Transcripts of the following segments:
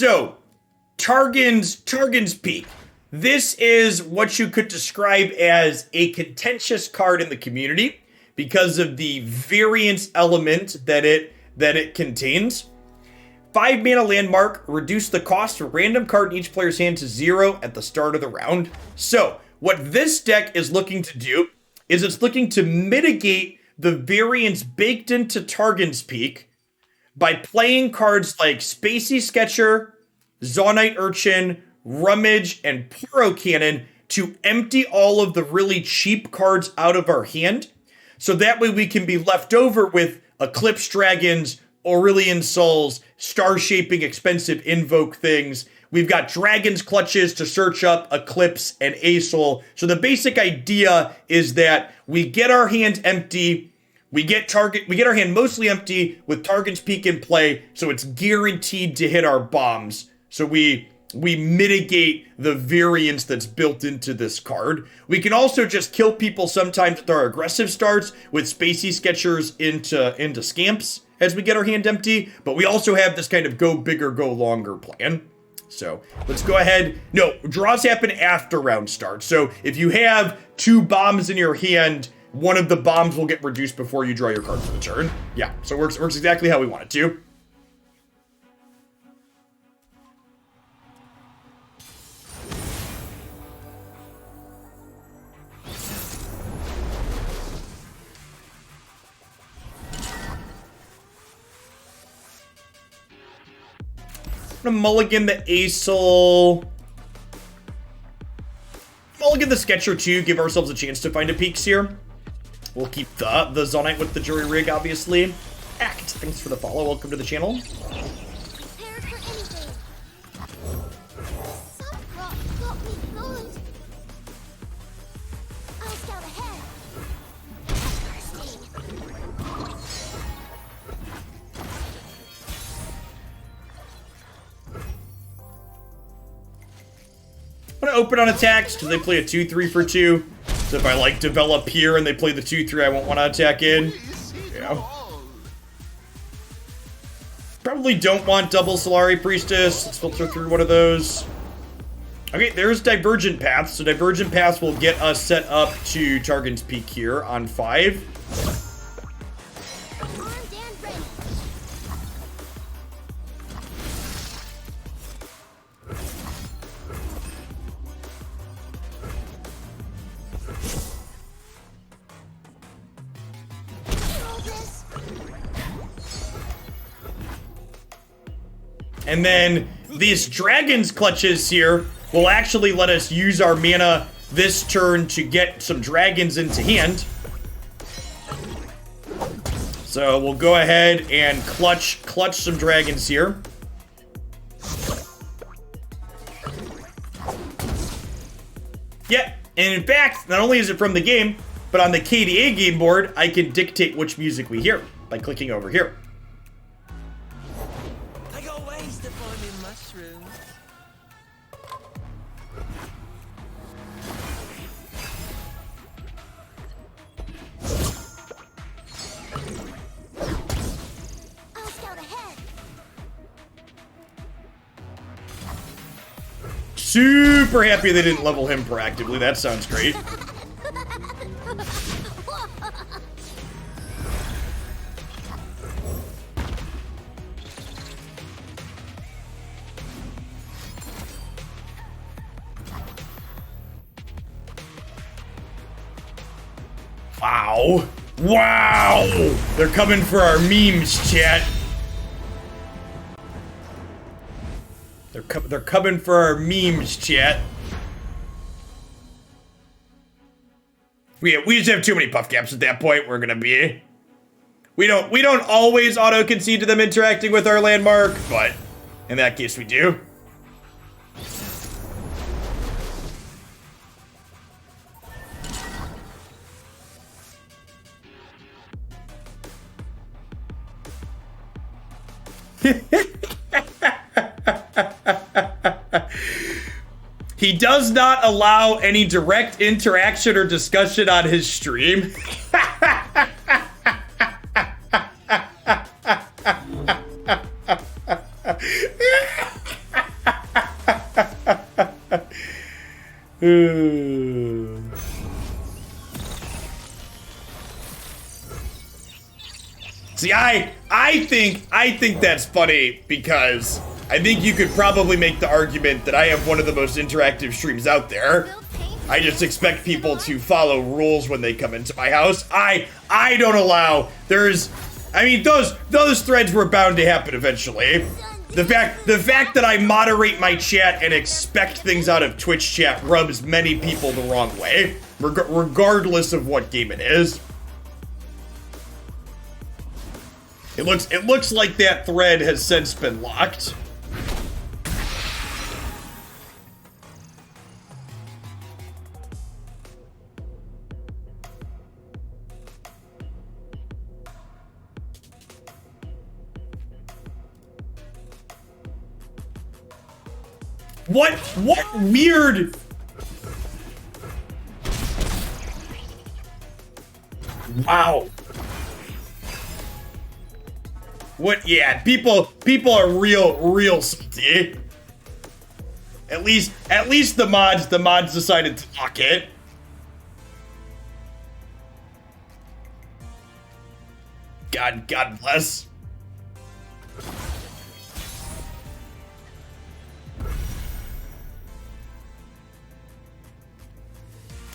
So, Targon's Peak. This is what you could describe as a contentious card in the community because of the variance element that it contains. 5 mana landmark, reduce the cost of a random card in each player's hand to 0 at the start of the round. So, what this deck is looking to do is it's looking to mitigate the variance baked into Targon's Peak by playing cards like Spacey Sketcher, Zaunite Urchin, Rummage, and Poro Cannon to empty all of the really cheap cards out of our hand. So that way we can be left over with Eclipse Dragons, Aurelian Souls, star-shaping expensive invoke things. We've got Dragon's Clutches to search up Eclipse and Aesol. So the basic idea is that we get our hand empty, we get our hand mostly empty with Targon's Peak in play, so it's guaranteed to hit our bombs. So we mitigate the variance that's built into this card. We can also just kill people sometimes with our aggressive starts with Spacey Sketchers into Scamps as we get our hand empty, but we also have this kind of go bigger, go longer plan. So let's go ahead. No, draws happen after round start. So if you have 2 bombs in your hand, one of the bombs will get reduced before you draw your card for the turn. Yeah, so it works exactly how we want it to. I'm gonna mulligan the Aesol. Mulligan the Sketcher too, give ourselves a chance to find a Peaks here. We'll keep the Zaunite with the Jury Rig, obviously. Act, thanks for the follow, welcome to the channel. Prepared for anything. Some got me good. I'll scout ahead. Bursting. I'm gonna open on attacks because they play a 2-3 for 2. So if I like develop here and they play the 2-3, I won't want to attack in. Yeah. Probably don't want double Solari Priestess. Let's filter through one of those. Okay, there's Divergent Paths. So Divergent Paths will get us set up to Targon's Peak here on 5. Armed and ready. Roll this. And then these Dragon's Clutches here will actually let us use our mana this turn to get some dragons into hand. So we'll go ahead and clutch some dragons here. Yeah, and in fact, not only is it from the game, but on the KDA game board, I can dictate which music we hear by clicking over here. I got ways to find me mushrooms. I'll scout ahead. Super happy they didn't level him proactively. That sounds great. Wow. Wow! They're coming for our memes, chat. They're coming for our memes, chat. We just have too many puff caps at that point. We're gonna be. We don't always auto concede to them interacting with our landmark, but in that case we do. He does not allow any direct interaction or discussion on his stream. See, I think that's funny because I think you could probably make the argument that I have one of the most interactive streams out there. I just expect people to follow rules when they come into my house. I don't allow. I mean, those threads were bound to happen eventually. The fact that I moderate my chat and expect things out of Twitch chat rubs many people the wrong way, regardless of what game it is. It looks like that thread has since been locked. What weird... Wow. What? Yeah, people are real salty. At least the mods decided to lock it. God bless.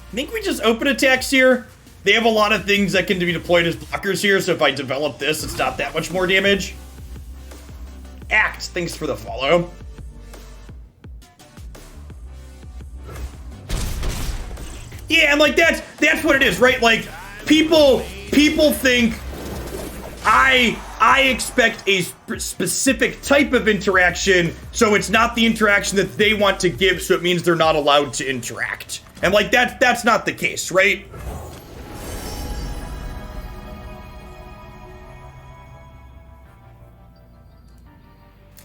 I think we just open attacks here. They have a lot of things that can be deployed as blockers here, so if I develop this, it's not that much more damage. Act, thanks for the follow. Yeah, and like that's what it is, right? Like people think I expect a specific type of interaction, so it's not the interaction that they want to give, so it means they're not allowed to interact. And like that's not the case, right?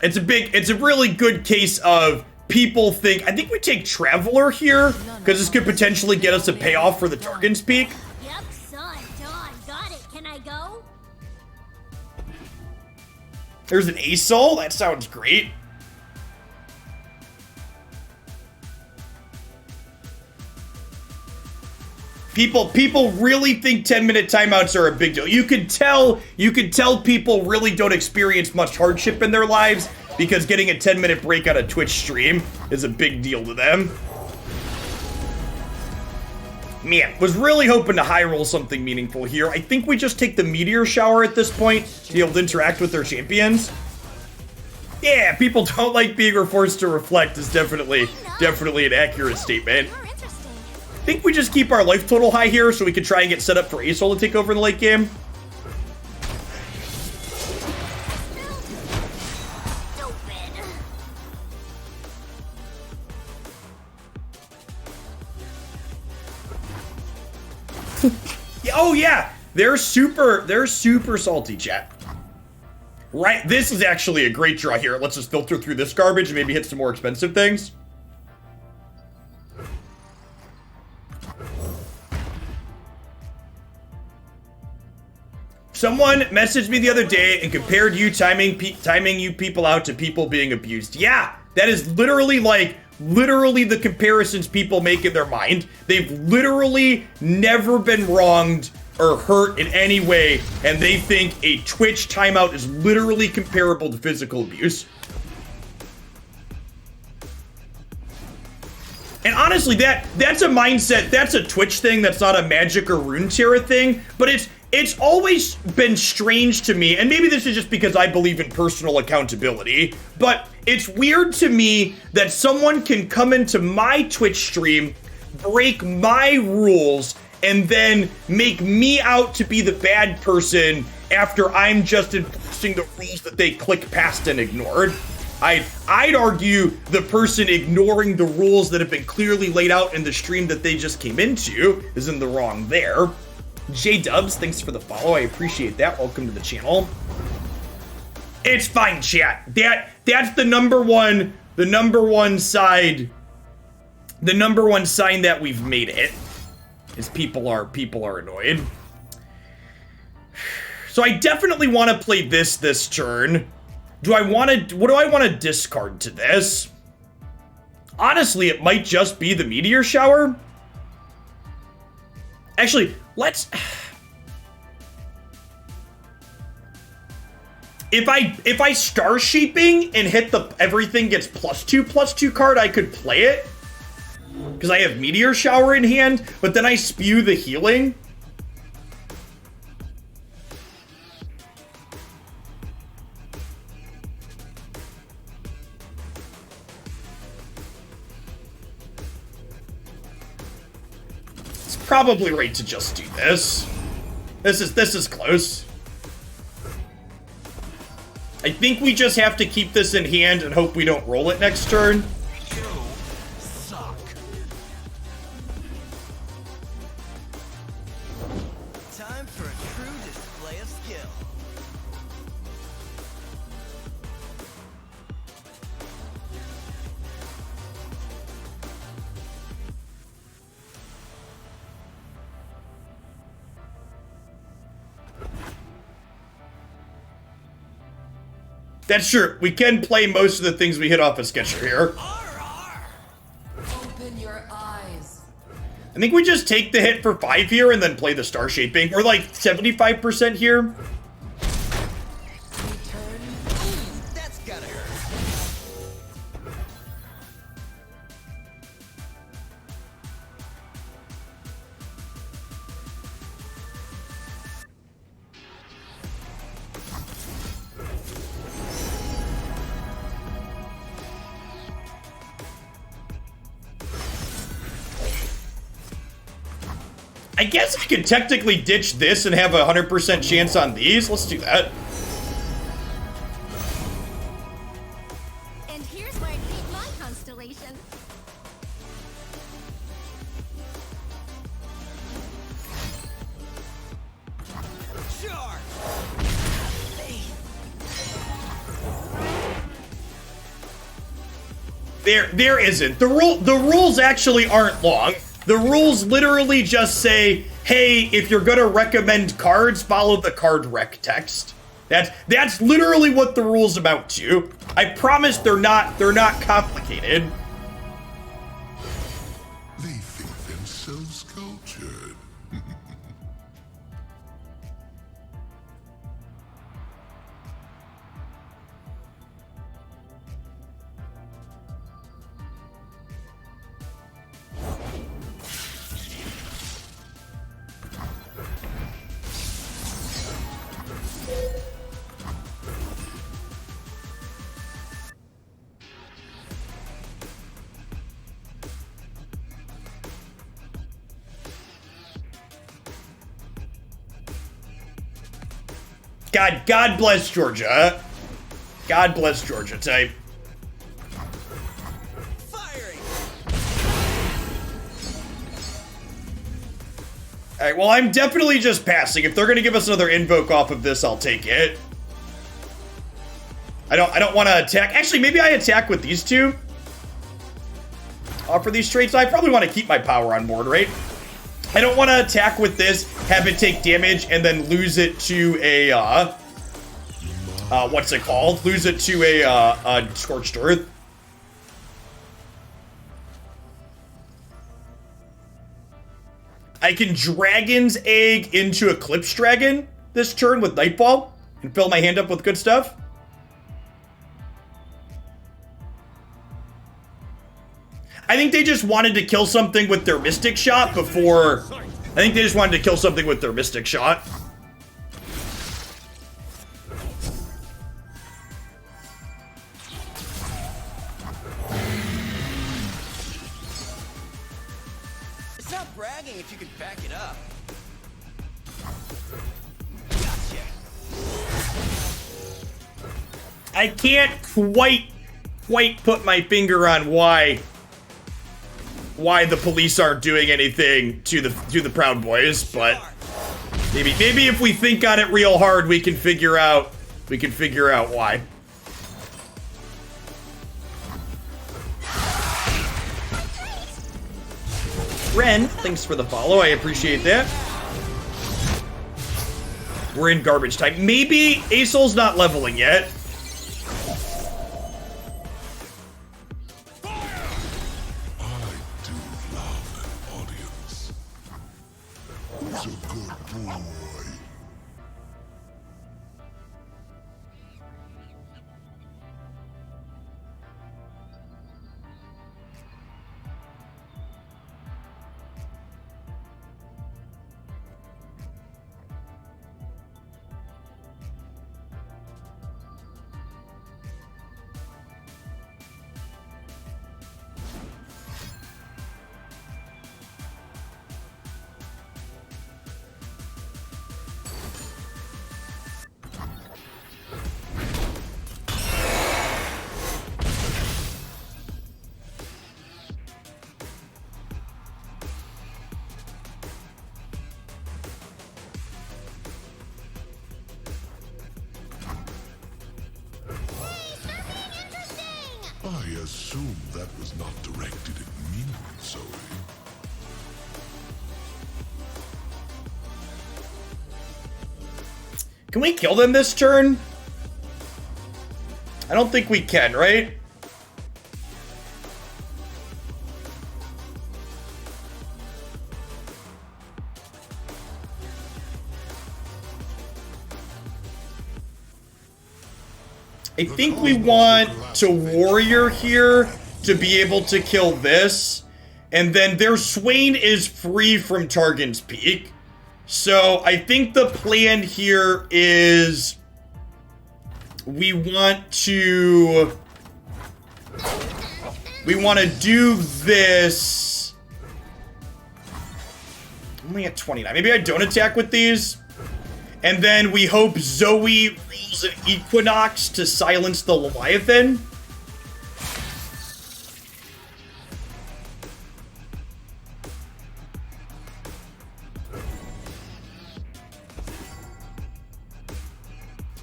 It's a really good case of people think, I think we take Traveler here, because this could potentially get us a payoff for the Targon's Peak. Yep, son, done. Got it. Can I go? There's an ASOL, that sounds great. People really think 10-minute timeouts are a big deal. You could tell people really don't experience much hardship in their lives because getting a 10-minute break on a Twitch stream is a big deal to them. Man, was really hoping to high roll something meaningful here. I think we just take the Meteor Shower at this point to be able to interact with their champions. Yeah, people don't like being forced to reflect is definitely an accurate statement. I think we just keep our life total high here so we can try and get set up for ASOL to take over in the late game. Oh yeah, they're super salty, chat. Right, this is actually a great draw here. Let's just filter through this garbage and maybe hit some more expensive things. Someone messaged me the other day and compared you timing you people out to people being abused. Yeah, that is literally the comparisons people make in their mind. They've literally never been wronged or hurt in any way, and they think a Twitch timeout is literally comparable to physical abuse. And honestly, that's a mindset, that's a Twitch thing, that's not a Magic or Runeterra thing, but it's always been strange to me, and maybe this is just because I believe in personal accountability, but it's weird to me that someone can come into my Twitch stream, break my rules, and then make me out to be the bad person after I'm just enforcing the rules that they click past and ignored. I'd argue the person ignoring the rules that have been clearly laid out in the stream that they just came into is in the wrong there. J-Dubs, thanks for the follow. I appreciate that. Welcome to the channel. It's fine, chat. That's the number one sign that we've made it. Is people are annoyed. So I definitely want to play this turn. What do I want to discard to this? Honestly, it might just be the meteor shower. Actually, let's... If I star shaping and hit the everything gets +2/+2 card, I could play it. Because I have meteor shower in hand, but then I spew the healing. It's probably right to just do this. This is close. I think we just have to keep this in hand and hope we don't roll it next turn. You suck. Time for a true display of skill. That's true. We can play most of the things we hit off a sketcher here. Open your eyes. I think we just take the hit for 5 here and then play the star shaping. We're like 75% here. Return. That's gotta hurt. I guess I could technically ditch this and have a 100% chance on these. Let's do that. And here's where I keep my constellation. Sure. There isn't. The rules actually aren't long. The rules literally just say, hey, if you're gonna recommend cards, follow the card rec text. That's literally what the rules amount to. I promise they're not complicated. They think themselves cultured. God bless Georgia. God bless Georgia type. Firing. Alright, well, I'm definitely just passing. If they're gonna give us another invoke off of this, I'll take it. I don't want to attack. Actually, maybe I attack with these two. For these traits, I probably want to keep my power on board, right? I don't want to attack with this, have it take damage, and then lose it to a, what's it called? Lose it to a Scorched Earth. I can Dragon's Egg into Eclipse Dragon this turn with Nightfall and fill my hand up with good stuff. I think they just wanted to kill something with their Mystic Shot before... I think they just wanted to kill something with their Mystic Shot. It's not bragging if you can back it up. Gotcha. I can't quite put my finger on why the police aren't doing anything to the Proud Boys, but maybe if we think on it real hard, we can figure out why. Ren, thanks for the follow. I appreciate that. We're in garbage time. Maybe Asol's not leveling yet. boy. I assume that was not directed at me, Zoe. Can we kill them this turn? I don't think we can, right? I think we want to warrior here to be able to kill this. And then their Swain is free from Targon's Peak. So I think the plan here is we want to do this. I'm only at 29. Maybe I don't attack with these. And then we hope Zoe rolls an Equinox to silence the Leviathan.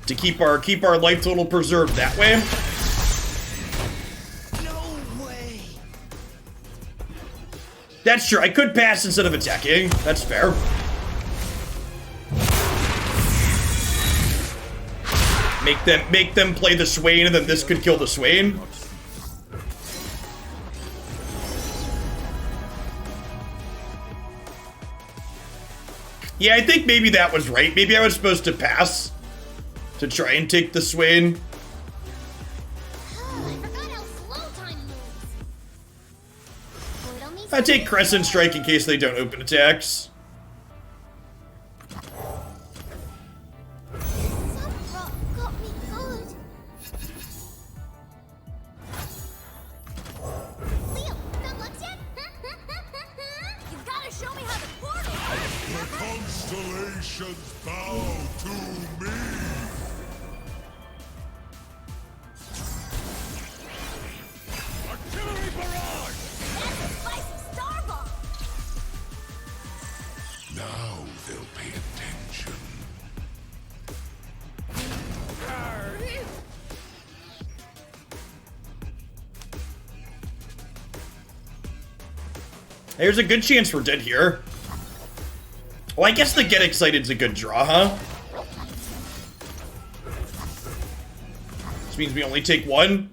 To keep our life total preserved that way. No way. That's true. I could pass instead of attacking. That's fair. Make them play the Swain, and then this could kill the Swain. Yeah, I think maybe that was right. Maybe I was supposed to pass to try and take the Swain. I forgot how slow time moves. I take Crescent Strike in case they don't open attacks. Got me good. Leo, not looked yet? You gotta show me how to portal. The constellations bow to me. Artillery barrage. That's a spicy star bomb. Now they'll pay attention. There's a good chance we're dead here. Well, I guess the Get Excited's a good draw, huh? This means we only take one.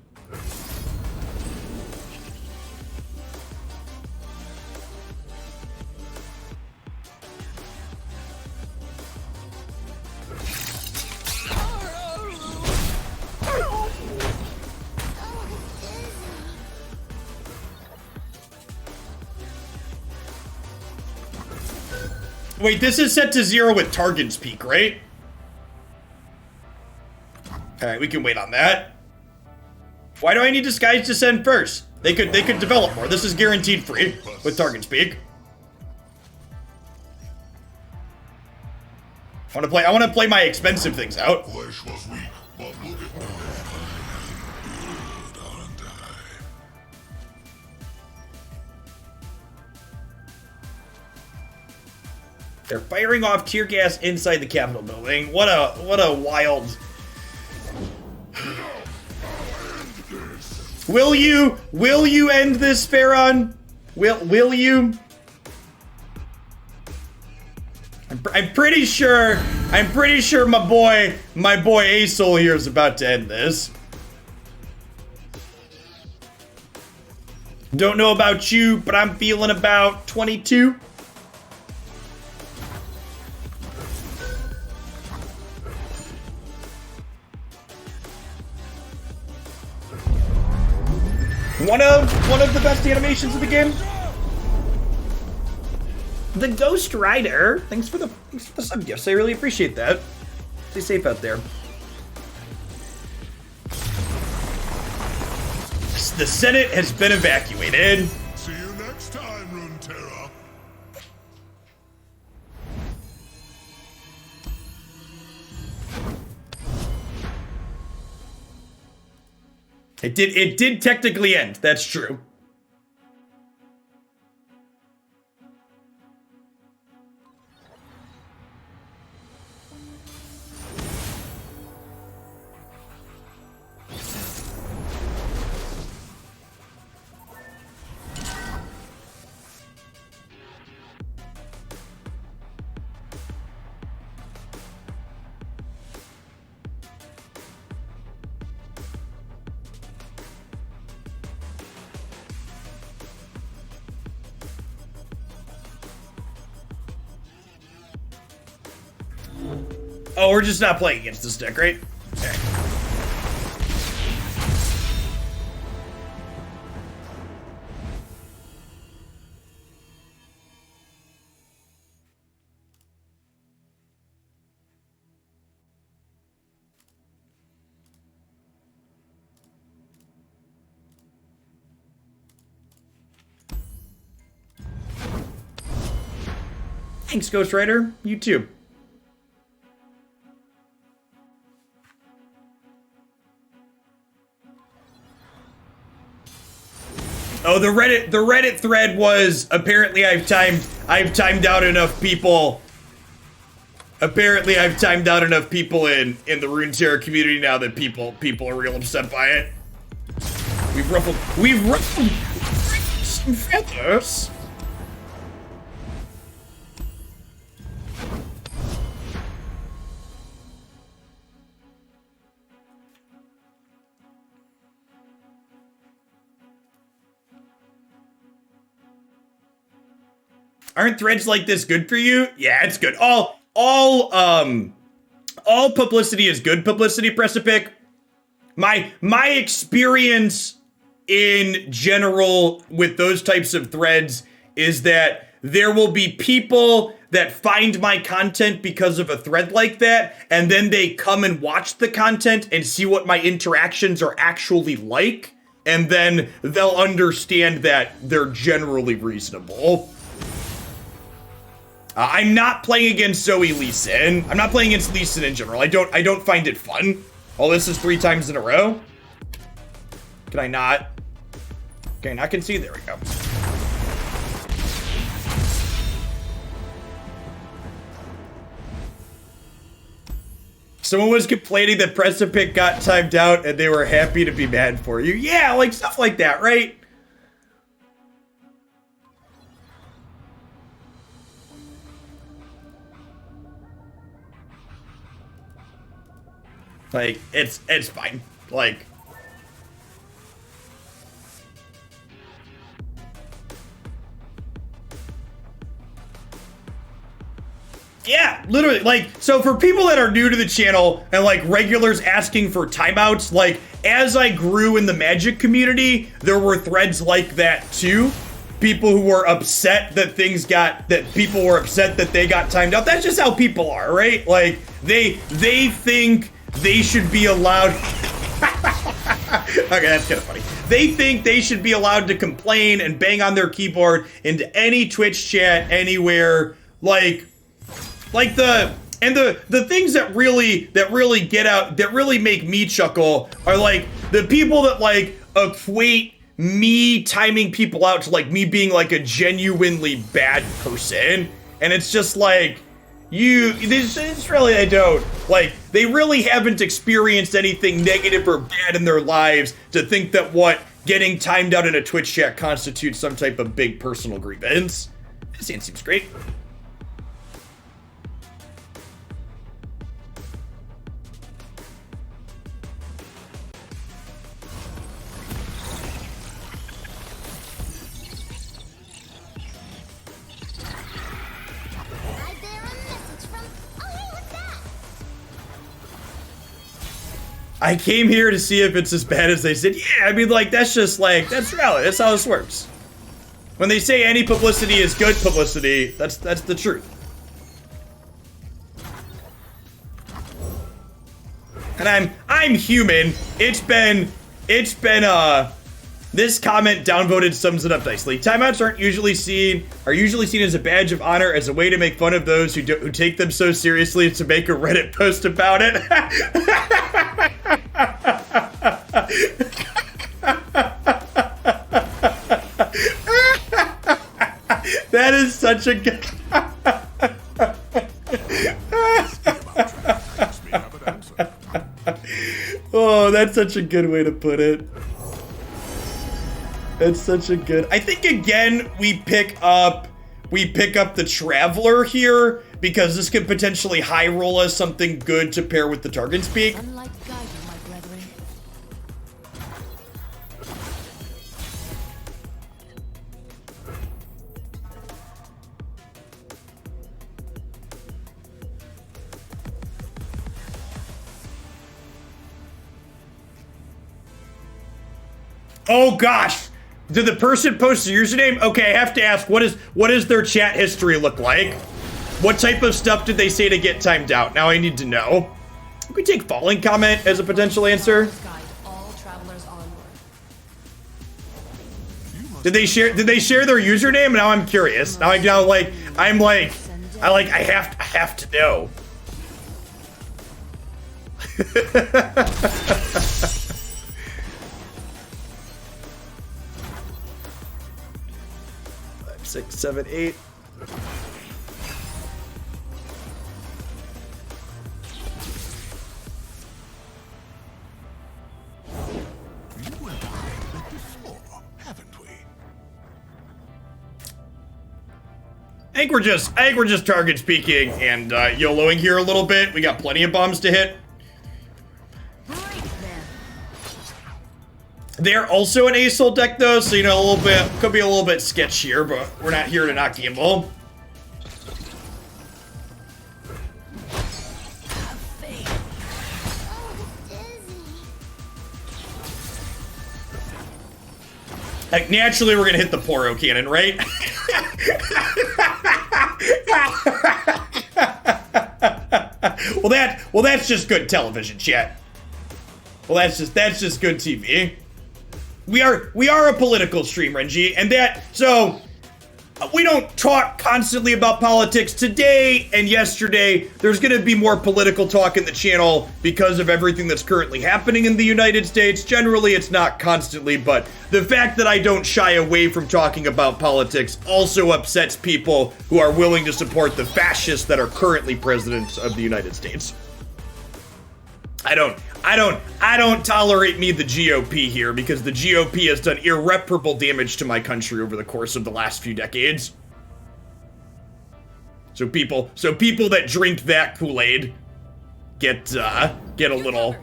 Wait, this is set to 0 with Targon's Peak, right? Alright, we can wait on that. Why do I need Disguise Descend first? They could develop more. This is guaranteed free with Targon's Peak. I wanna play my expensive things out. Flesh was weak, but look at me. Good, aren't I? They're firing off tear gas inside the Capitol building. What a wild. Will you end this, Pharaon? Will you? I'm pretty sure my boy Asol here is about to end this. Don't know about you, but I'm feeling about 22. One of the best animations of the game. The Ghost Rider. Thanks for the sub gifts. I really appreciate that. Stay safe out there. The Senate has been evacuated. See you next time, Runeterra. It did technically end. That's true. Oh, we're just not playing against this deck, right? Okay. Thanks, Ghost Rider. You too. Oh, the Reddit thread was apparently I've timed out enough people. Apparently I've timed out enough people in the Runeterra community now that people are real upset by it. We've ruffled some feathers. Aren't threads like this good for you? Yeah, it's good. All publicity is good publicity, Precipic. My experience in general with those types of threads is that there will be people that find my content because of a thread like that, and then they come and watch the content and see what my interactions are actually like, and then they'll understand that they're generally reasonable. I'm not playing against Zoe Lee Sin. I'm not playing against Lee Sin in general. I don't find it fun. Oh, this is 3 times in a row. Can I not? Okay, now I can see. There we go. Someone was complaining that Precipic got timed out and they were happy to be mad for you. Yeah, like stuff like that, right? Like, it's fine. Like, yeah, literally. Like, so for people that are new to the channel and like regulars asking for timeouts, like as I grew in the Magic community, there were threads like that too. People who were upset that people were upset that they got timed out. That's just how people are, right? Like they think they should be allowed. Okay, that's kind of funny. They think they should be allowed to complain and bang on their keyboard into any Twitch chat anywhere. Like the things that really get out, that really make me chuckle are like the people that like equate me timing people out to like me being like a genuinely bad person. And it's just like, it's really, I don't. Like, they really haven't experienced anything negative or bad in their lives to think that what getting timed out in a Twitch chat constitutes some type of big personal grievance. This hand seems great. I came here to see if it's as bad as they said. Yeah, I mean, like, that's just like, that's reality. That's how this works. When they say any publicity is good publicity, that's the truth. And I'm human. It's been this comment downvoted sums it up nicely. Timeouts are usually seen as a badge of honor, as a way to make fun of those who take them so seriously, to make a Reddit post about it. That is such a good. Oh, that's such a good way to put it. That's such a good. I think again we pick up the Traveler here, because this could potentially high roll us something good to pair with the Targon's Peak. Unlike guiding, my brethren. Oh gosh, did the person post a username? Okay, I have to ask, what does their chat history look like? What type of stuff did they say to get timed out? Now I need to know. We could take falling comment as a potential answer. Guide all travelers onward. Did they share their username? Now I'm curious. I have to know. 5, 6, 7, 8. You and I met before, haven't we? I think we're just target speaking and YOLOing here a little bit. We got plenty of bombs to hit. They're also an ASOL deck though, so you know, could be a little bit sketchier, but we're not here to not gamble. Like, naturally we're gonna hit the Poro cannon, right? Well that's just good television, chat. Well that's just good TV. We are a political stream, Renji, and so we don't talk constantly about politics. Today and yesterday, there's going to be more political talk in the channel because of everything that's currently happening in the United States. Generally, it's not constantly, but the fact that I don't shy away from talking about politics also upsets people who are willing to support the fascists that are currently presidents of the United States. I don't tolerate me, the GOP here, because the GOP has done irreparable damage to my country over the course of the last few decades. So people that drink that Kool-Aid get a little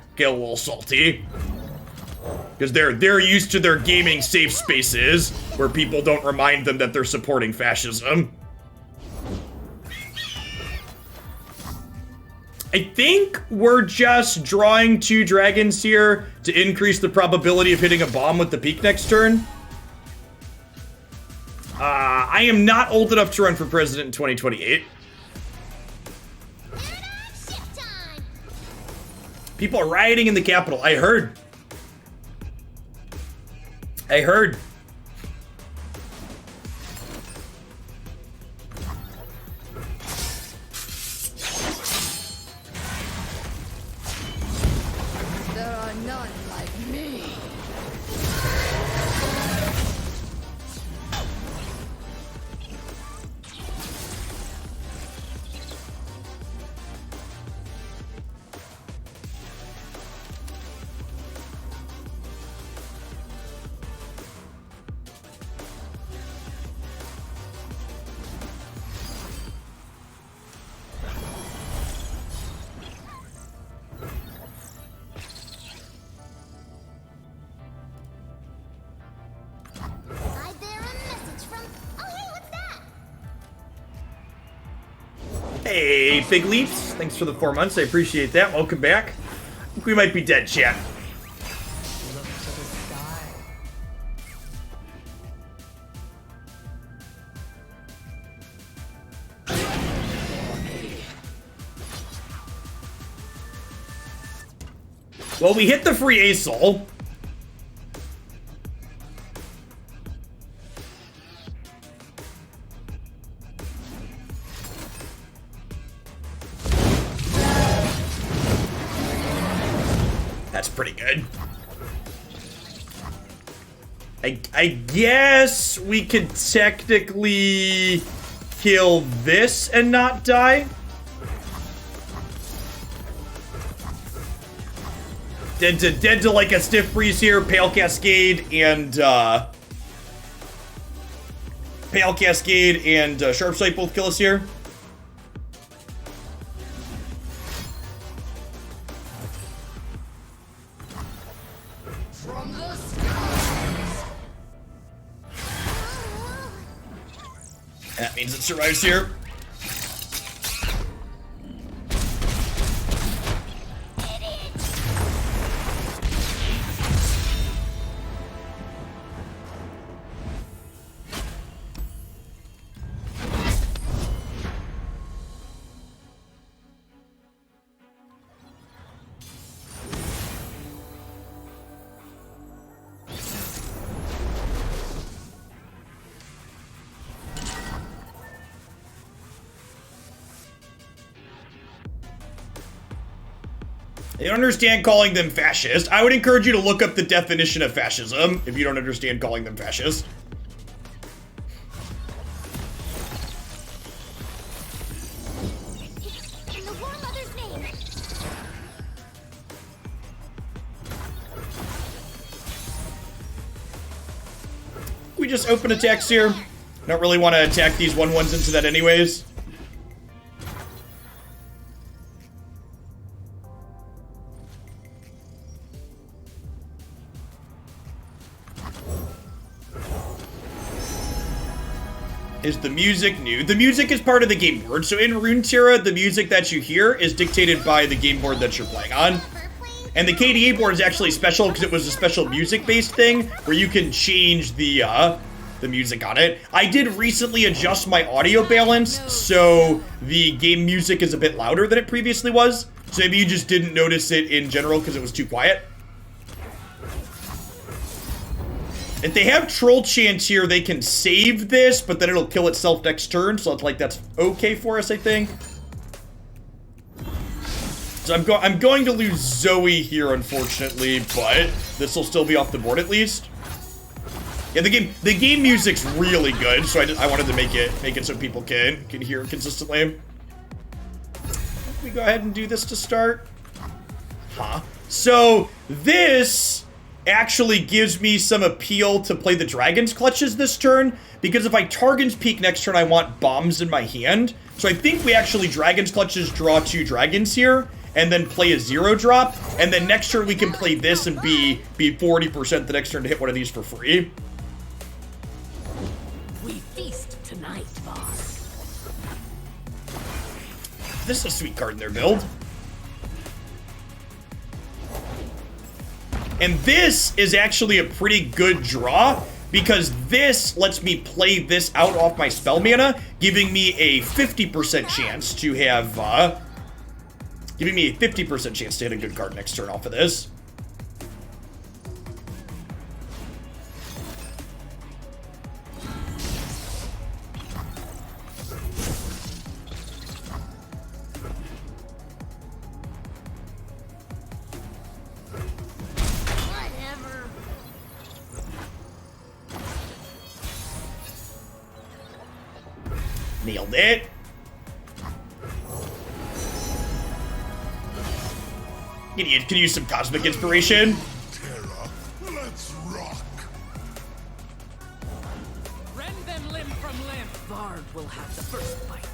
salty. Because they're used to their gaming safe spaces where people don't remind them that they're supporting fascism. I think we're just drawing 2 dragons here to increase the probability of hitting a bomb with the peak next turn. I am not old enough to run for president in 2028. People are rioting in the Capitol. I heard. There are none like me. I bear a message from. Oh, hey, what's that? Hey, Fig Leaps. Thanks for the 4 months. I appreciate that. Welcome back. We might be dead, chat. Look to the sky. Well, we hit the free ASOL. That's pretty good. I guess we could technically kill this and not die. Dead to like a Stiff Breeze here, Pale Cascade and Sharp Sight both kill us here. From the skies. That means it survives here. I don't understand calling them fascist. I would encourage you to look up the definition of fascism if you don't understand calling them fascist. In the War Mother's name. We just open attacks here. Don't really want to attack these 1/1s into that anyways. Is the music new? The music is part of the game board. So in Runeterra, the music that you hear is dictated by the game board that you're playing on. And the KDA board is actually special because it was a special music-based thing where you can change the music on it. I did recently adjust my audio balance, so the game music is a bit louder than it previously was. So maybe you just didn't notice it in general because it was too quiet. If they have Troll Chant here, they can save this, but then it'll kill itself next turn, so it's like that's okay for us, I think. So I'm going to lose Zoe here, unfortunately, but this will still be off the board at least. Yeah, the game music's really good, so I wanted to make it so people can hear it consistently. We go ahead and do this to start. Huh? So this actually gives me some appeal to play the Dragon's Clutches this turn, because if I Targon's Peak next turn, I want bombs in my hand. So I think we actually Dragon's Clutches draw 2 dragons here, and then play a 0-drop, and then next turn we can play this and be 40% the next turn to hit one of these for free. We feast tonight, boss. This is a sweet card in their build. And this is actually a pretty good draw, because this lets me play this out off my spell mana, giving me a 50% chance to have, giving me a 50% chance to hit a good card next turn off of this. Whatever. Nailed it. Can use some Cosmic Inspiration. Terra, let's rock. Rend them limb from limb. Bard will have the first fight.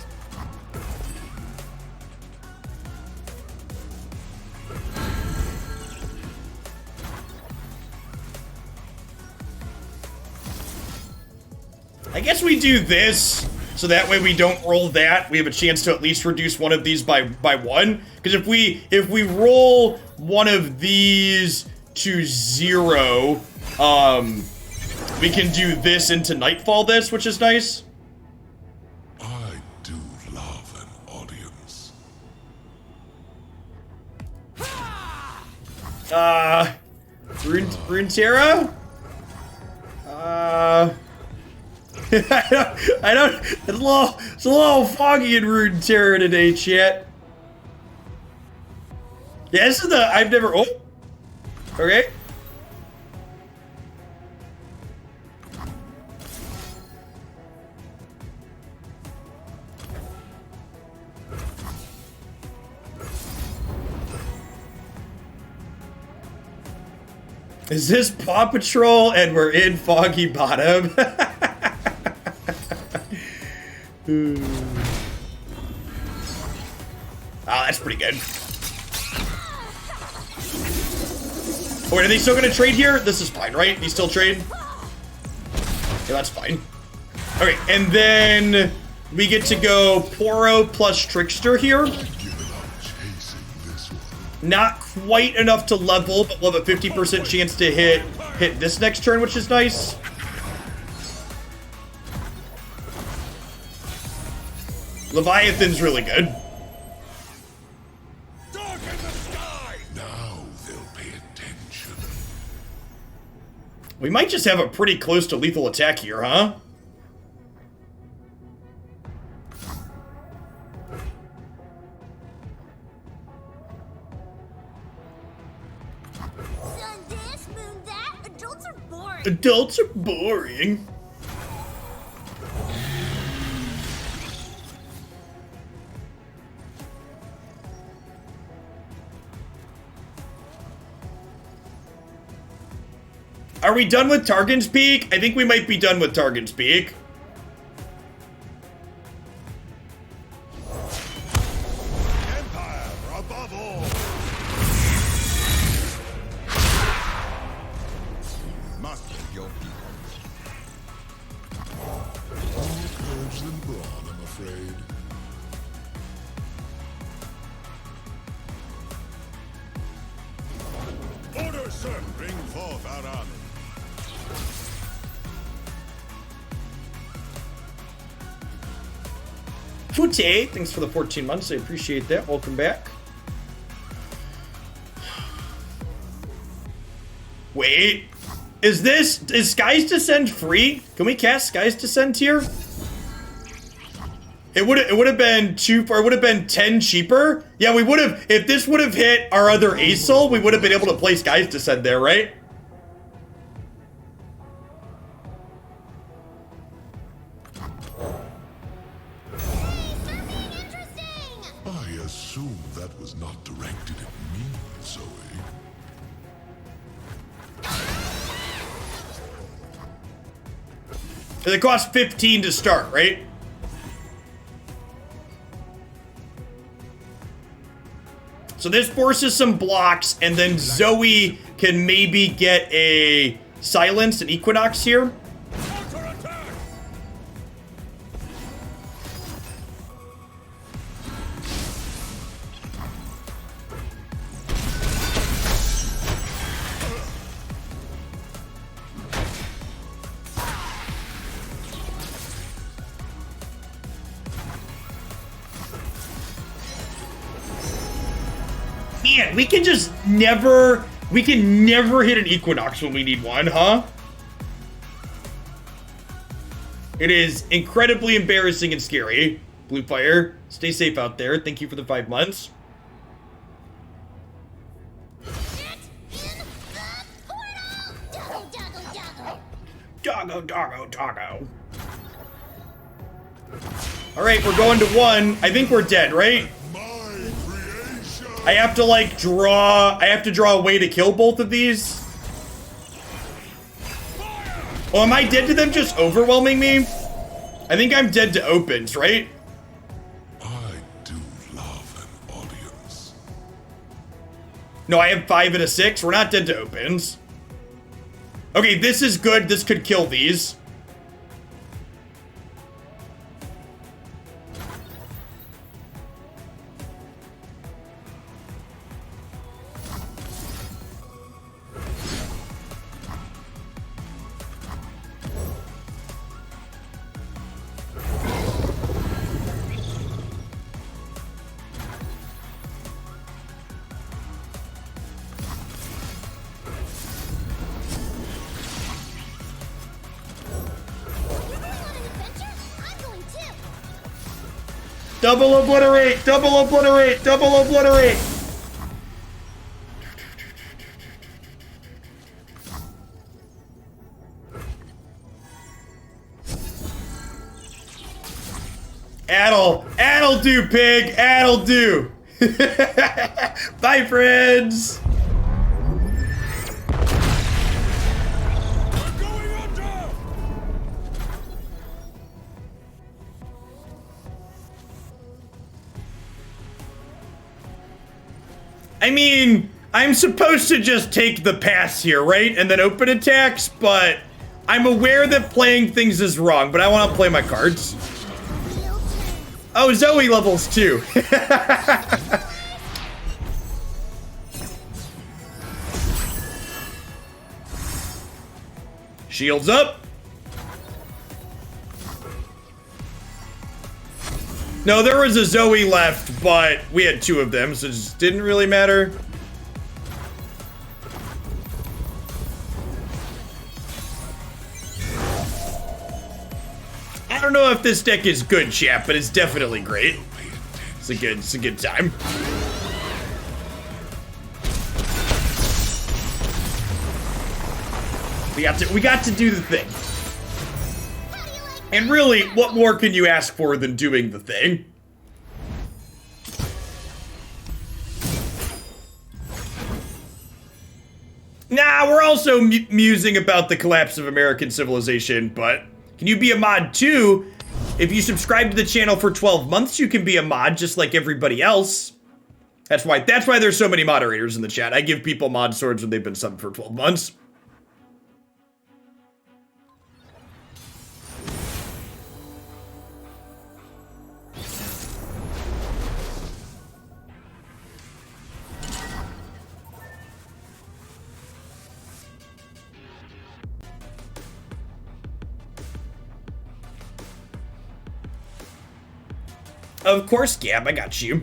I guess we do this, so that way we don't roll that. We have a chance to at least reduce one of these by 1. Because if we roll one of these to 0, we can do this into Nightfall this, which is nice. I do love an audience. Runeterra? I don't, it's a little foggy in Runeterra today, chat. Yeah, this is I've never, oh, okay. Is this Paw Patrol and we're in Foggy Bottom? Ah, that's pretty good. Oh, wait, are they still gonna trade here? This is fine, right? They still trade? Yeah, that's fine. Okay, and then we get to go Poro plus Trickster here. Given up chasing this one. Not quite enough to level, but we'll have a 50% chance to hit this next turn, which is nice. Leviathan's really good. Dark in the sky! Now they'll pay attention. We might just have a pretty close to lethal attack here, huh? Sun this, moon that. Adults are boring. Adults are boring. Are we done with Targon's Peak? I think we might be done with Targon's Peak. Empire above all! Must be your people. More courage than brawn, I'm afraid. Order, sir! Bring forth our army. Fute, thanks for the 14 months. I appreciate that. Welcome back. Wait, is Sky's Descent free? Can we cast Sky's Descent here? It would have been it would have been 10 cheaper. Yeah, we would have, if this would have hit our other Aesol, we would have been able to play Sky's Descent there, right? I assume that was not directed at me, Zoe. It costs 15 to start, right? So this forces some blocks, and then Zoe can maybe get a Silence and Equinox here. Man, we can never hit an Equinox when we need one, huh? It is incredibly embarrassing and scary. Blue Fire, stay safe out there. Thank you for the 5 months. Doggo. Alright, we're going to 1. I think we're dead, right? I have to draw a way to kill both of these. Oh, am I dead to them just overwhelming me? I think I'm dead to opens, right? I do love an audience. No, I have 5 and a 6. We're not dead to opens. Okay, this is good. This could kill these. Double obliterate, double obliterate, double obliterate. Add'll do, pig, add'll do. Bye, friends. We're going under! I mean, I'm supposed to just take the pass here, right? And then open attacks, but I'm aware that playing things is wrong, but I want to play my cards. Oh, Zoe levels too. Shields up. No, there was a Zoe left, but we had two of them, so it just didn't really matter. I don't know if this deck is good, chat, but it's definitely great. It's a good time. We got to do the thing. And really, what more can you ask for than doing the thing? Nah, we're also musing about the collapse of American civilization, but can you be a mod too? If you subscribe to the channel for 12 months, you can be a mod just like everybody else. That's why there's so many moderators in the chat. I give people mod swords when they've been subbed for 12 months. Of course, Gab, I got you.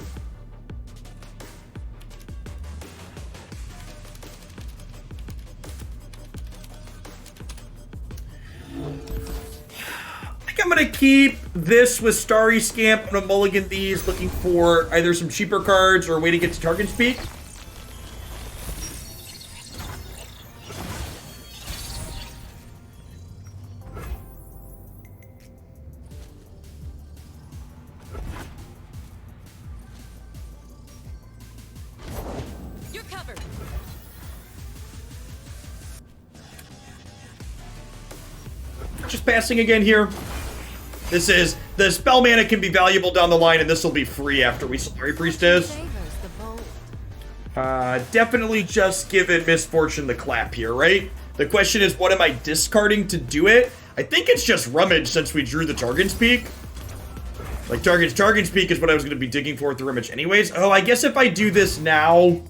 I think I'm gonna keep this with Starry Scamp. I'm gonna mulligan these, looking for either some cheaper cards or a way to get to Targon's Peak. Just passing again here. This is, the spell mana can be valuable down the line, and this will be free after we Solari Priestess. Definitely just giving Misfortune the clap here, right? The question is, what am I discarding to do it? I think it's just Rummage since we drew the Targon's Peak. Like, Targon's Peak is what I was going to be digging for with the Rummage anyways. Oh, I guess if I do this now...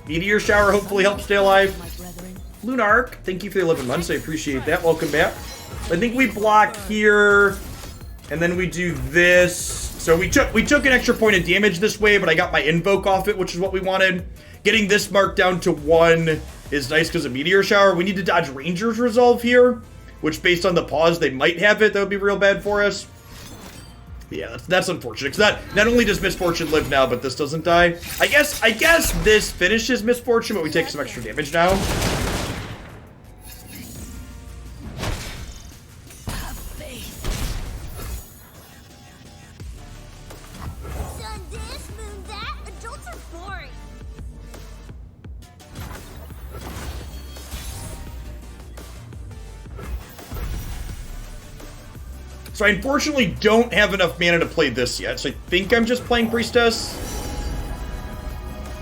Meteor Shower hopefully helps stay alive. Lunark, thank you for the 11 months. I appreciate that. Welcome back. I think we block here, and then we do this. So we took an extra point of damage this way, but I got my Invoke off it, which is what we wanted. Getting this mark down to 1 is nice because of Meteor Shower. We need to dodge Ranger's Resolve here, which based on the pause, they might have it. That would be real bad for us. Yeah, that's unfortunate, because not only does Misfortune live now, but this doesn't die. I guess this finishes Misfortune, but we take some extra damage now. Sun this, moon that. Adults are boring. So I unfortunately don't have enough mana to play this yet, so I think I'm just playing Priestess.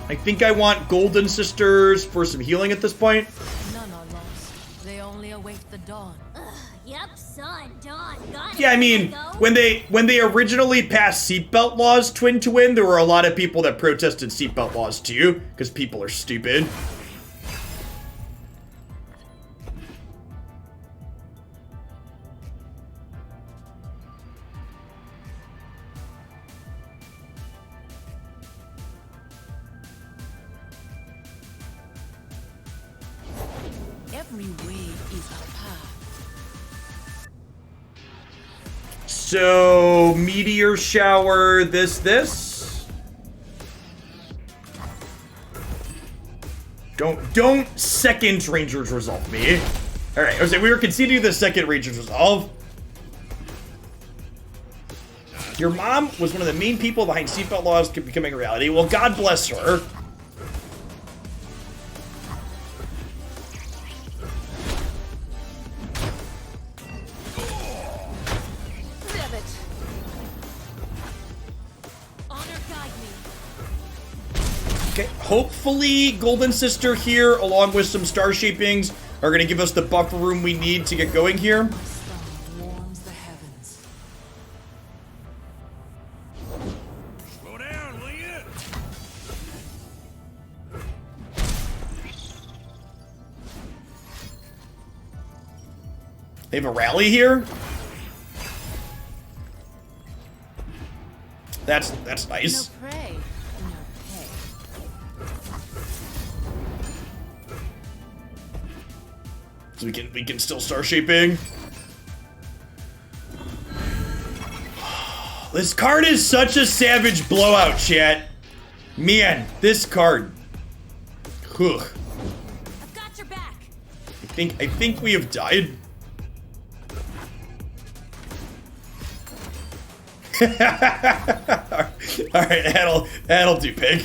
I think I want Golden Sisters for some healing at this point. None are lost. They only await the dawn. Yep, sun, dawn, got it. Yeah, I mean, when they originally passed seatbelt laws twin to win, there were a lot of people that protested seatbelt laws too, because people are stupid. Every way is a path. So, meteor shower, this. Don't second Ranger's Resolve me. Alright, I was saying we were conceding the second Ranger's Resolve. Your mom was one of the main people behind seatbelt laws becoming a reality. Well, God bless her. Rivet. Honor guide me. Okay, hopefully Golden Sister here, along with some star shapings, are going to give us the buffer room we need to get going here. Sun warms the heavens. Slow down, will you? They have a rally here. That's nice. No prey, no pay. So we can still star shaping. This card is such a savage blowout, chat. Man, this card. Ugh. I've got your back. I think we have died. Alright, that'll do, pig.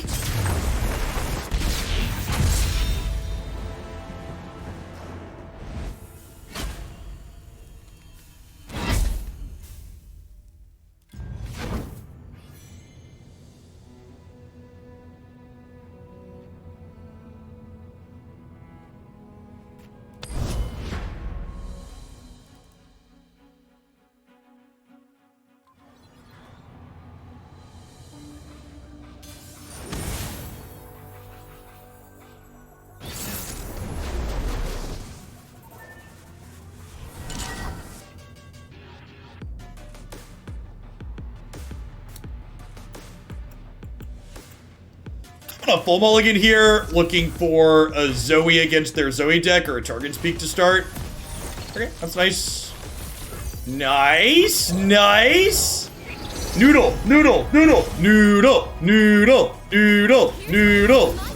A full mulligan here, looking for a Zoe against their Zoe deck or a Targon's Peak to start. Okay, that's nice. Nice. Noodle. My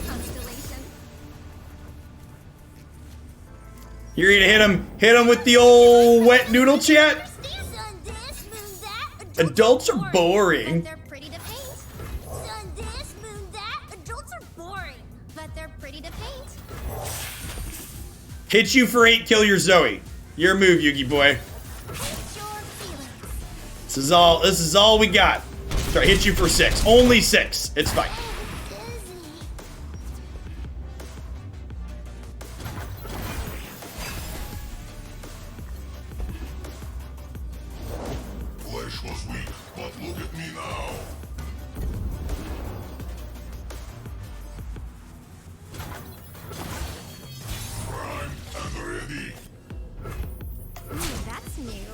constellation. You're gonna hit him with the old wet noodle, chat? Sun this, moon that. Adults are boring. But they're pretty to paint. Sun this, moon that. Adults are boring, but they're pretty to paint. Hit you for 8, kill your Zoe. Your move, Yugi boy. Paint your feelings. This is all we got. Sorry, hit you for 6. Only 6. It's fine. Busy. Flesh was weak, but look at me now. Primed and ready. Ooh, that's new.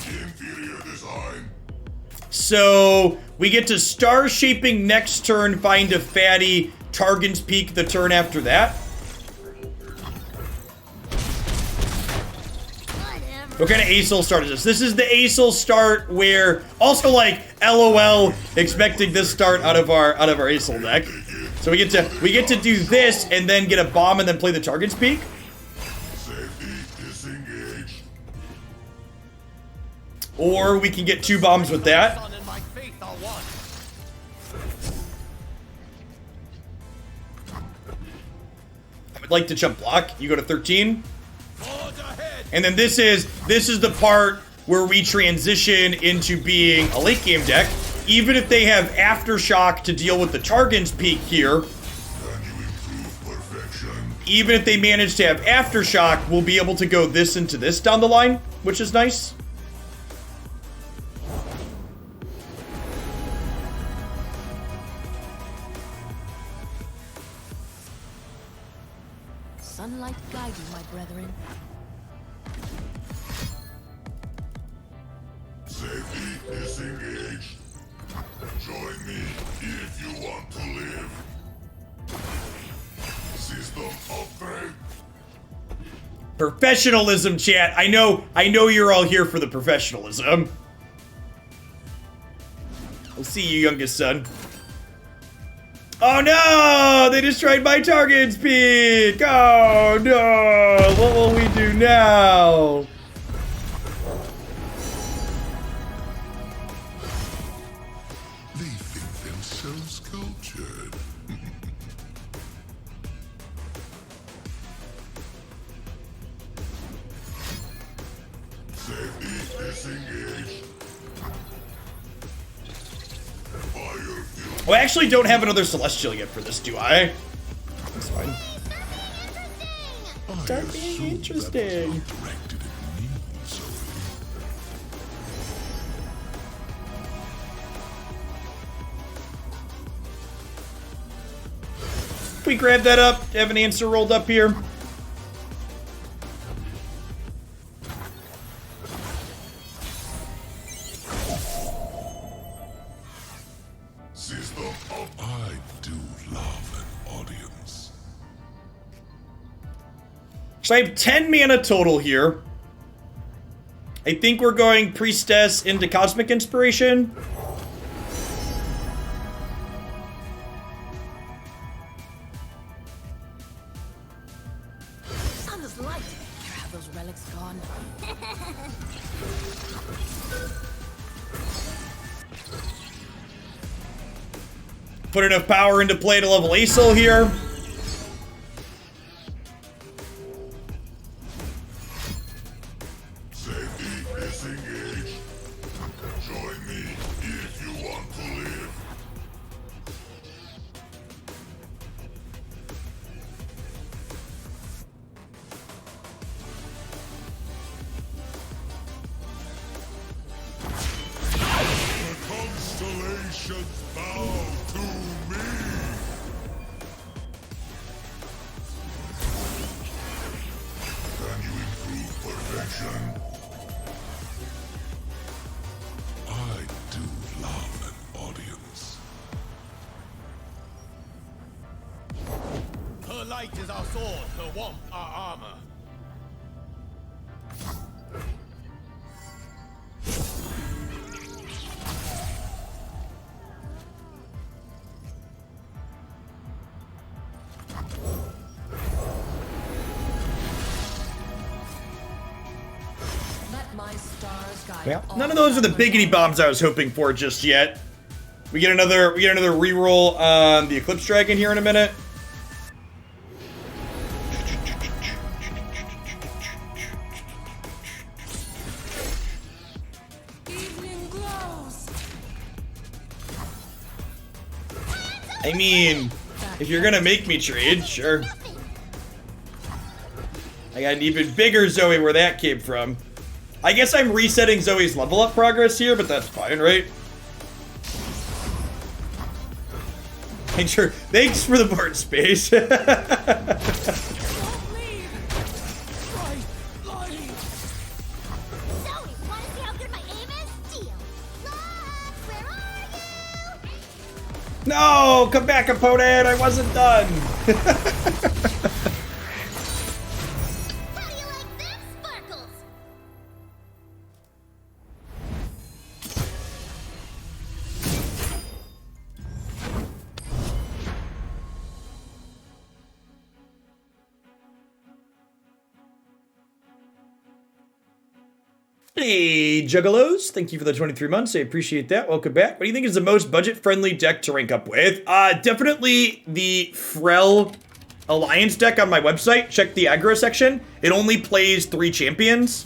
Inferior design. So we get to star shaping next turn, find a fatty, Targon's Peak the turn after that. Whatever. What kind of ASOL start is this? This is the ASOL start where, also like, LOL, expecting this start out of our ASOL deck. So we get to do this and then get a bomb and then play the Targon's Peak. Safety disengaged. Or we can get 2 bombs with that. Sun and my faith are one. I would like to jump block. You go to 13. Forge ahead. And then this is the part where we transition into being a late game deck. Even if they have Aftershock to deal with the Targon's Peak here, Can you improve perfection? even if they manage to have Aftershock, we'll be able to go this into this down the line, which is nice. Sunlight guide you, my brethren. Safety disengaged. Join me if you want to live. System upgrade. Professionalism, chat. I know you're all here for the professionalism. We'll see you, youngest son. Oh no! They destroyed my Targon's peak! Oh no! What will we do now? They think themselves cultured. Safety disengaged. Fire fuel. Oh, I actually don't have another Celestial yet for this, do I? That's fine. Start being interesting. Directed at me, Zoe. Can we grab that up? Have an answer rolled up here? System up. I do love an audience. So I have 10 mana total here. I think we're going Priestess into Cosmic Inspiration. Sun is light. Here, have those relics gone. Put enough power into play to level Aesol here. Safety disengaged. Join me if you want to live. The constellations bow to me. Can you improve perfection? I do love an audience. Her light is our sword, her warmth our armor. Let my stars guide. Yeah. all None of those are the travelers biggity on. bombs I was hoping for just yet. We get another reroll on the Eclipse Dragon here in a minute. Evening glows. I mean, if you're gonna make me trade, sure. I got an even bigger Zoe where that came from. I guess I'm resetting Zoe's level up progress here, but that's fine, right? Thanks for the board space. Don't leave. Right, light. Zoe, wanna see how good my aim is? Deal. Lux, where are you? No, come back, opponent. I wasn't done. How do you like them sparkles? Hey, Juggalos. Thank you for the 23 months. I appreciate that. Welcome back. What do you think is the most budget-friendly deck to rank up with? Definitely the Frel Alliance deck on my website. Check the aggro section. It only plays 3 champions.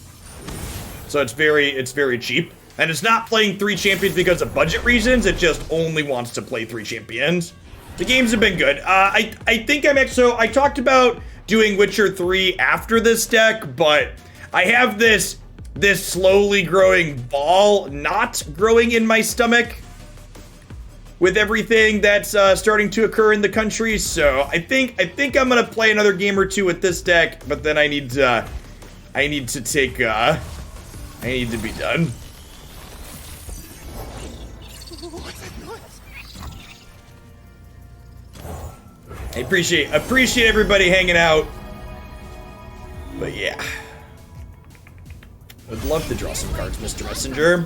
So it's very cheap. And it's not playing 3 champions because of budget reasons. It just only wants to play 3 champions. The games have been good. I think so I talked about doing Witcher 3 after this deck, but I have this slowly growing ball not growing in my stomach with everything that's starting to occur in the country. So I think I'm gonna play another game or two with this deck, but then I need to be done. I appreciate everybody hanging out. But Yeah. Would love to draw some cards, Mr. Messenger.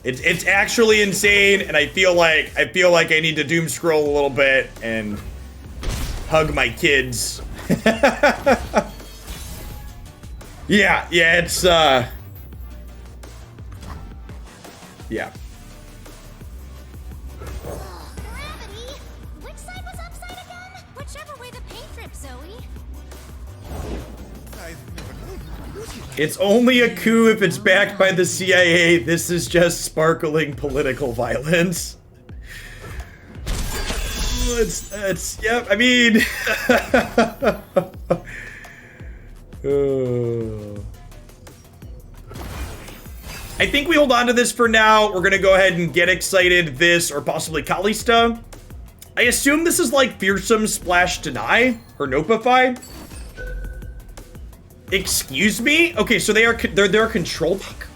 It's actually insane, and I feel like I need to doom scroll a little bit and hug my kids. Yeah, it's yeah. Gravity? Which side was upside again? Whichever way the paint drips, Zoe. It's only a coup if it's backed by the CIA. This is just sparkling political violence. It's yep, I mean I think we hold on to this for now. We're gonna go ahead and get excited this or possibly Kalista. I assume this is like Fearsome Splash Deny or Nopify. Excuse me? Okay, so they're a control deck.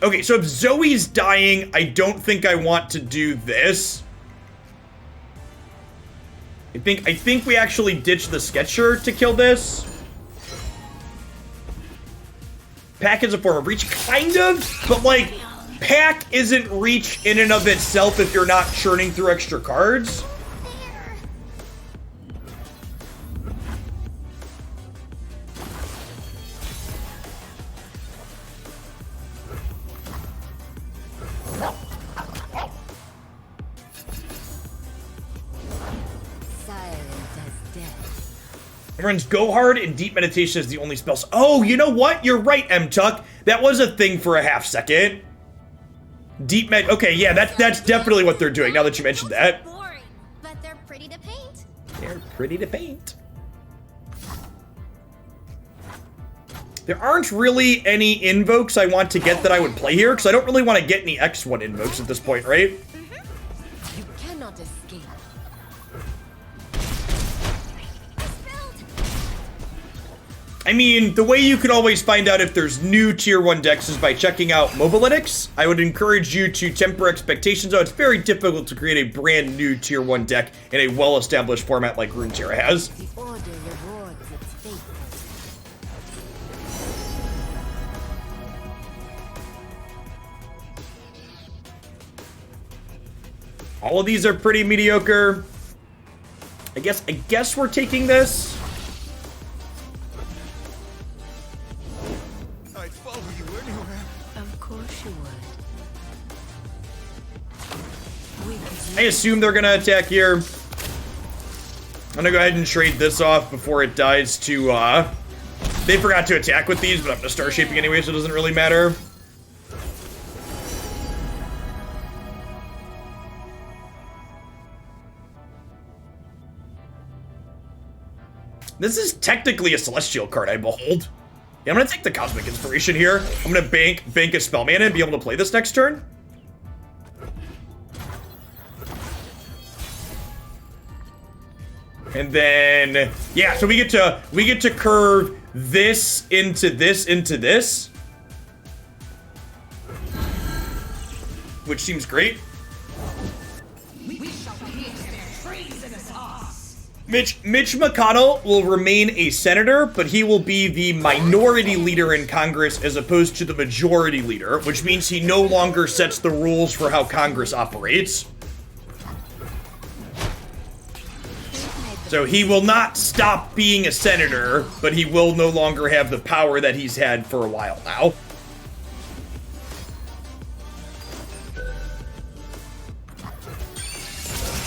Okay, so if Zoe's dying, I don't think I want to do this. I think we actually ditch the Sketcher to kill this. Pack is a form of reach, kind of, but like, Pack isn't reach in and of itself if you're not churning through extra cards. Runs Go Hard and Deep Meditation is the only spells. Oh, you know what? You're right, M-Tuck. That was a thing for a half second. Deep Med. Okay, yeah, that's definitely what they're doing now that you mentioned that. Boring, but they're pretty to paint. They're pretty to paint. There aren't really any invokes I want to get that I would play here, because I don't really want to get any X1 invokes at this point, right? You cannot escape. I mean, the way you could always find out if there's new tier 1 decks is by checking out Mobalytics. I would encourage you to temper expectations, though it's very difficult to create a brand new tier 1 deck in a well-established format like Runeterra has. The order rewards its faithful. All of these are pretty mediocre. I guess we're taking this. I'd follow you anywhere. Of course you would. I assume they're gonna attack here. I'm gonna go ahead and trade this off before it dies to, they forgot to attack with these, but I'm gonna start shaping anyway, so it doesn't really matter. This is technically a Celestial card, I behold. Yeah, I'm gonna take the Cosmic Inspiration here. I'm gonna bank a spell mana and be able to play this next turn. And then, yeah, so we get to curve this into this into this, which seems great. Mitch McConnell will remain a senator, but he will be the minority leader in Congress as opposed to the majority leader, which means he no longer sets the rules for how Congress operates. So he will not stop being a senator, but he will no longer have the power that he's had for a while now.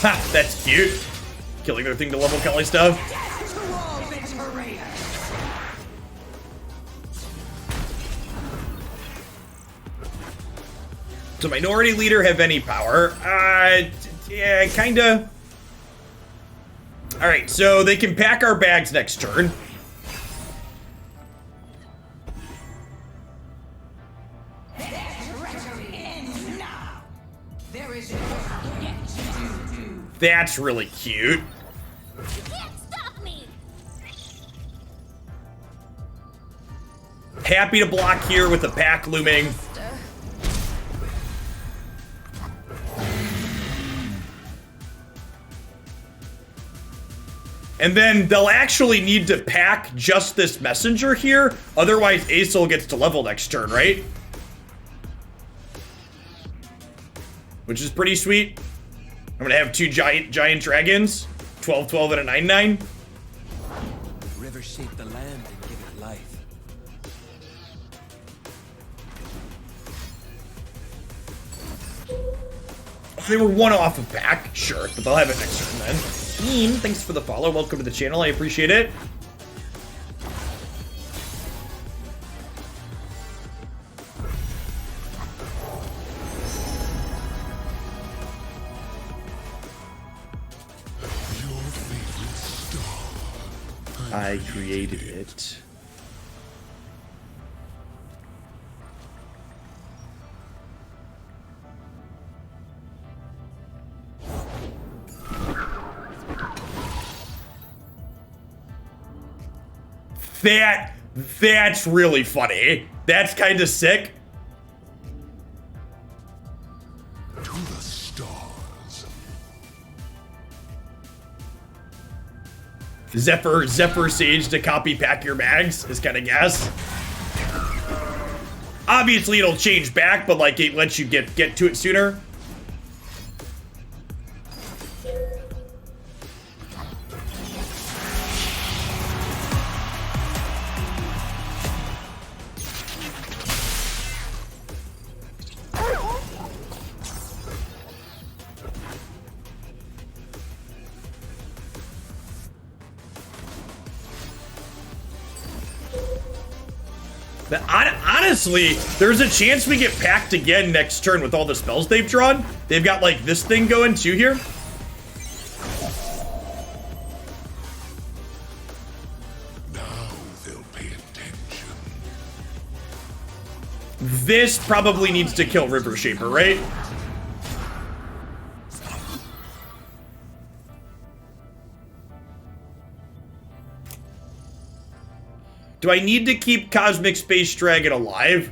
Ha, that's cute. Killing their thing to level Kelly stuff. Does a minority leader have any power? Yeah, kinda. Alright, so they can pack our bags next turn. That's really cute. You can't stop me. Happy to block here with the pack looming. And then they'll actually need to pack just this messenger here. Otherwise, Aesol gets to level next turn, right? Which is pretty sweet. I'm gonna have two giant dragons. 12-12 and a 9-9. Rivers shape the land and give it life. They were one off of pack, sure, but they'll have it next turn then. Ian, thanks for the follow. Welcome to the channel. I appreciate it. Your favorite star. I created it. That's really funny. That's kind of sick. To the stars. Zephyr Sage to copy pack your mags is kind of guess. Obviously it'll change back, but like it lets you get to it sooner. Honestly, there's a chance we get packed again next turn with all the spells they've drawn. They've got like this thing going too here. Now they'll pay attention. This probably needs to kill River Shaper, right? Do I need to keep Cosmic Space Dragon alive?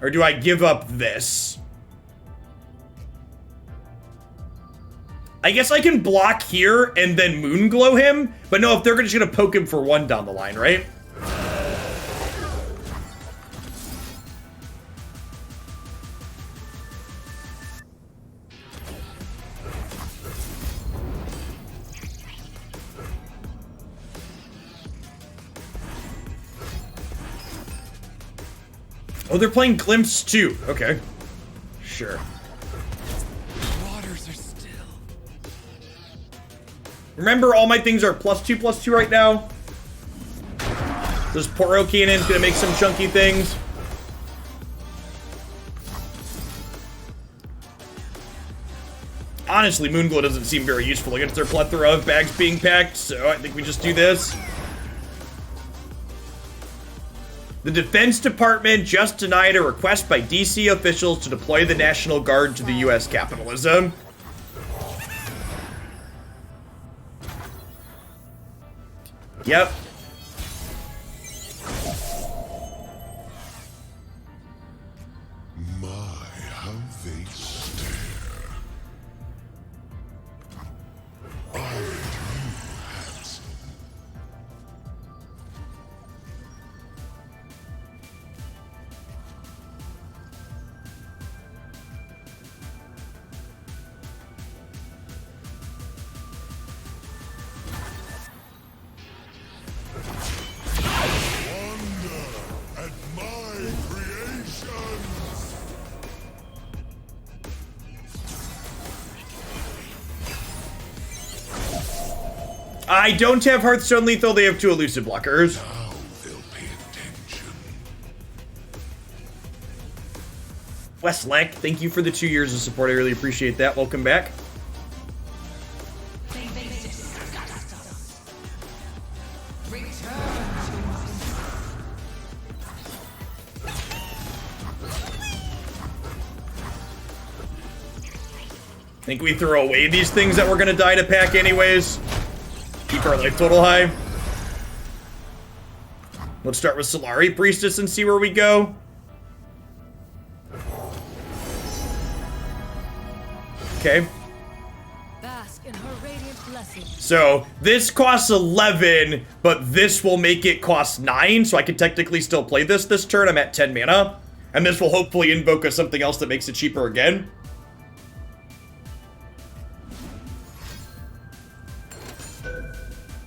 Or do I give up this? I guess I can block here and then Moonglow him, but no, if they're just gonna poke him for one down the line, right? Oh, they're playing Glimpse too. Okay. Sure. Waters are still. Remember, all my things are +2/+2 right now. This Poro Cannon's gonna make some chunky things. Honestly, Moonglow doesn't seem very useful against their plethora of bags being packed, so I think we just do this. The Defense Department just denied a request by DC officials to deploy the National Guard to the US capitalism. Yep. My, how they stare. Aren't you handsome? Wonder at my creations. I don't have Hearthstone Lethal, they have 2 elusive blockers. Now they'll pay attention. Westlack, thank you for the 2 years of support, I really appreciate that. Welcome back. Think we throw away these things that we're gonna die to pack anyways. Keep our life total high. Let's start with Solari Priestess and see where we go. Okay. So this costs 11, but this will make it cost 9, so I can technically still play this turn. I'm at 10 mana, and this will hopefully invoke us something else that makes it cheaper again.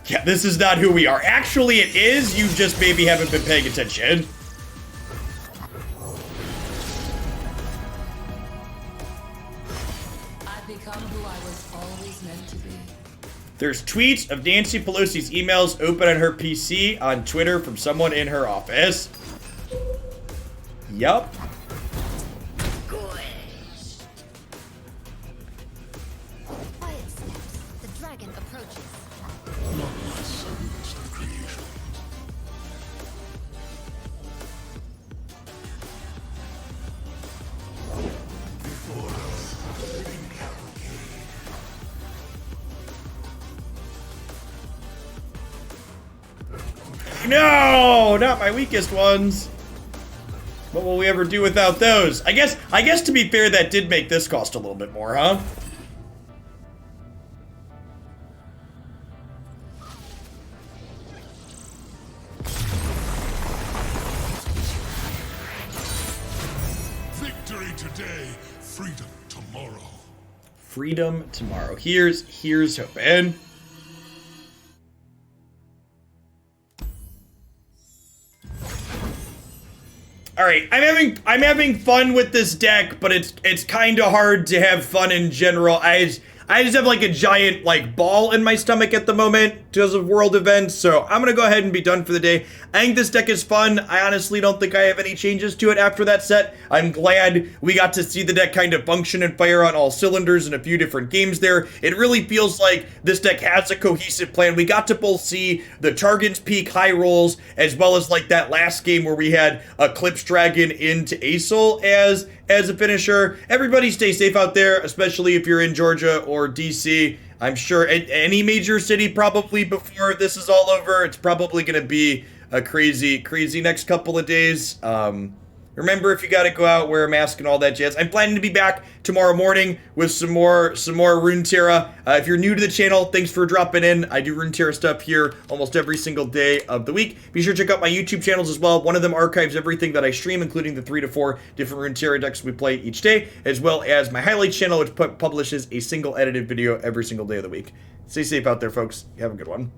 Yeah, this is not who we are. Actually, it is. You just maybe haven't been paying attention. I've become who I was always meant to be. There's tweets of Nancy Pelosi's emails open on her PC on Twitter from someone in her office. Yup. Quiet steps. The dragon approaches. Not my sons of creation. Before us, the living cavalcade. No, not my weakest ones. What will we ever do without those? I guess to be fair, that did make this cost a little bit more, huh? Victory today, freedom tomorrow. Freedom tomorrow. Here's hoping. All right, I'm having fun with this deck, but it's kind of hard to have fun in general. I just have like a giant like ball in my stomach at the moment because of world events, so I'm gonna go ahead and be done for the day. I think this deck is fun. I honestly don't think I have any changes to it after that set. I'm glad we got to see the deck kind of function and fire on all cylinders in a few different games there. It really feels like this deck has a cohesive plan. We got to both see the Targon's Peak high rolls, as well as like that last game where we had Eclipse Dragon into Aesol as a finisher. Everybody stay safe out there, especially if you're in Georgia or DC. I'm sure any major city probably before this is all over, it's probably going to be a crazy next couple of days. Remember, if you got to go out, wear a mask and all that jazz. I'm planning to be back tomorrow morning with some more Runeterra. If you're new to the channel, thanks for dropping in. I do Runeterra stuff here almost every single day of the week. Be sure to check out my YouTube channels as well. One of them archives everything that I stream, including the 3 to 4 different Runeterra decks we play each day, as well as my highlights channel, which publishes a single edited video every single day of the week. Stay safe out there, folks. Have a good one.